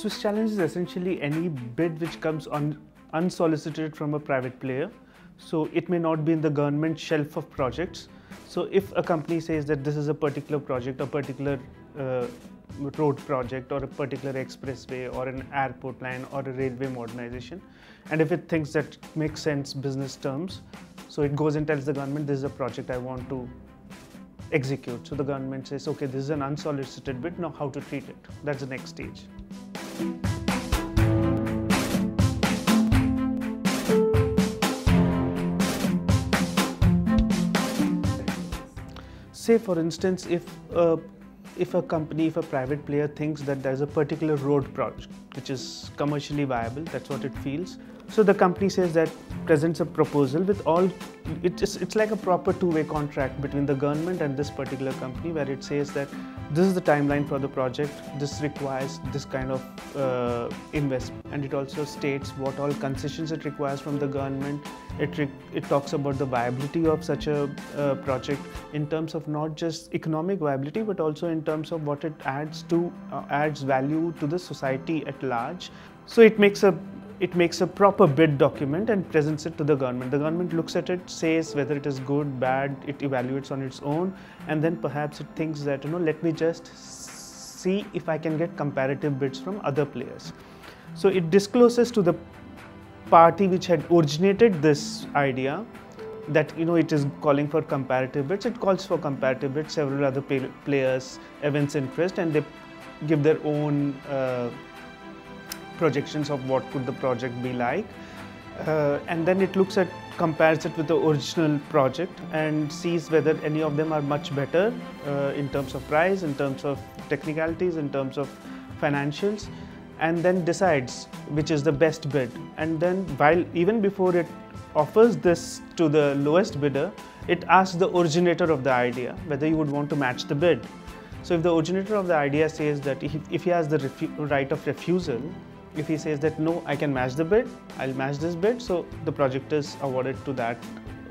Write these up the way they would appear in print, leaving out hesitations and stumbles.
Swiss challenge is essentially any bid which comes unsolicited from a private player. So it may not be in the government shelf of projects. So if a company says that this is a particular project, a particular road project, or a particular expressway, or an airport line, or a railway modernization, and if it thinks that makes sense business terms, so it goes and tells the government, this is a project I want to execute. So the government says, okay, this is an unsolicited bid, now how to treat it? That's the next stage. Say for instance, if a company, if a private player thinks that there's a particular road project which is commercially viable, that's what it feels. So the company says that, presents a proposal with all, it's like a proper two-way contract between the government and this particular company, where it says that this is the timeline for the project, this requires this kind of investment, and it also states what all concessions it requires from the government. It talks about the viability of such a project in terms of not just economic viability, but also in terms of what it adds value to the society at large. So it makes a proper bid document and presents it to the government. The government looks at it, says whether it is good, bad, it evaluates on its own, and then perhaps it thinks that, let me just see if I can get comparative bids from other players. So it discloses to the party which had originated this idea that it is calling for comparative bids. It calls for comparative bids, several other players evince interest, and they give their own projections of what could the project be like, and then it compares it with the original project and sees whether any of them are much better in terms of price, in terms of technicalities, in terms of financials, and then decides which is the best bid. And then even before it offers this to the lowest bidder, it asks the originator of the idea whether you would want to match the bid. So if the originator of the idea says that if he has the right of refusal, if he says that no, I can match the bid, I'll match this bid, so the project is awarded to that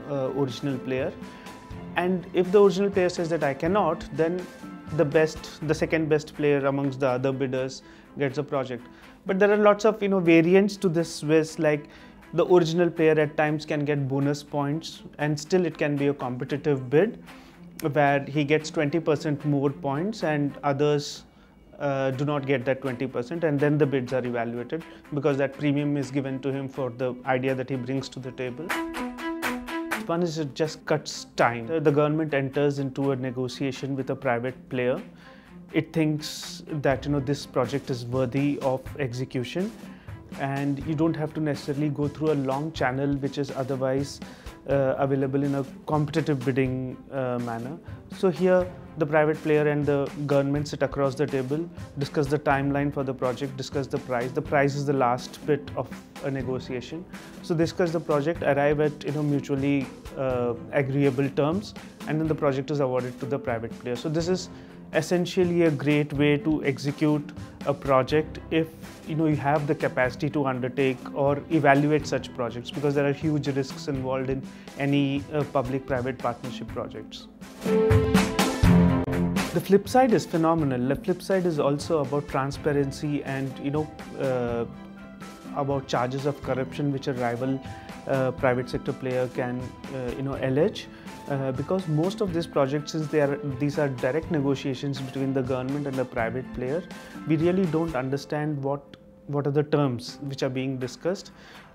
original player. And if the original player says that I cannot, then the second best player amongst the other bidders gets a project. But there are lots of variants to this Swiss, like the original player at times can get bonus points, and still it can be a competitive bid where he gets 20% more points and others do not get that 20%, and then the bids are evaluated because that premium is given to him for the idea that he brings to the table. One is it just cuts time. The government enters into a negotiation with a private player. It thinks that this project is worthy of execution, and you don't have to necessarily go through a long channel which is otherwise available in a competitive bidding manner. So here the private player and the government sit across the table, discuss the timeline for the project, discuss the price. The price is the last bit of a negotiation. So discuss the project, arrive at mutually agreeable terms, and then the project is awarded to the private player. So this is essentially a great way to execute a project if you have the capacity to undertake or evaluate such projects, because there are huge risks involved in any public-private partnership projects. The flip side is phenomenal. The flip side is also about transparency and about charges of corruption which a rival private sector player can allege. Because most of these projects, since these are direct negotiations between the government and the private player, we really don't understand what are the terms which are being discussed.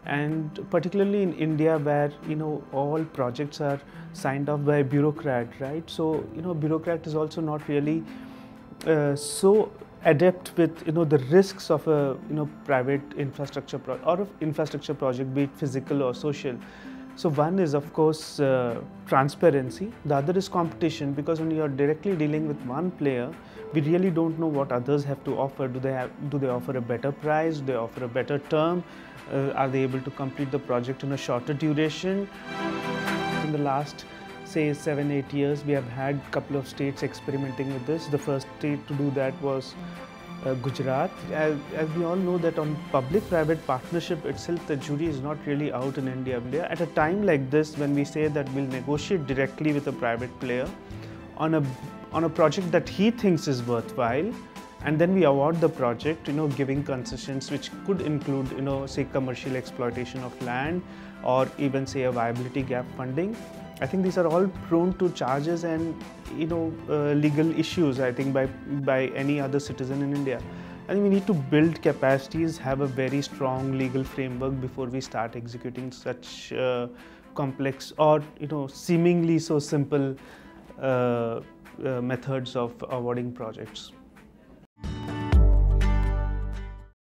And particularly in India, where all projects are signed off by a bureaucrat, right? So bureaucrat is also not really so adept with the risks of a private infrastructure project, be it physical or social. So one is, of course, transparency. The other is competition, because when you are directly dealing with one player, we really don't know what others have to offer. Do they offer a better price? Do they offer a better term? Are they able to complete the project in a shorter duration? In the last, say, 7-8 years, we have had a couple of states experimenting with this. The first state to do that was Gujarat. As we all know that on public-private partnership itself, the jury is not really out in India. At a time like this, when we say that we'll negotiate directly with a private player on a project that he thinks is worthwhile, and then we award the project, giving concessions which could include, say commercial exploitation of land, or even say a viability gap funding. I think these are all prone to charges and legal issues, I think, by any other citizen in India. I think we need to build capacities, have a very strong legal framework before we start executing such complex or seemingly so simple methods of awarding projects.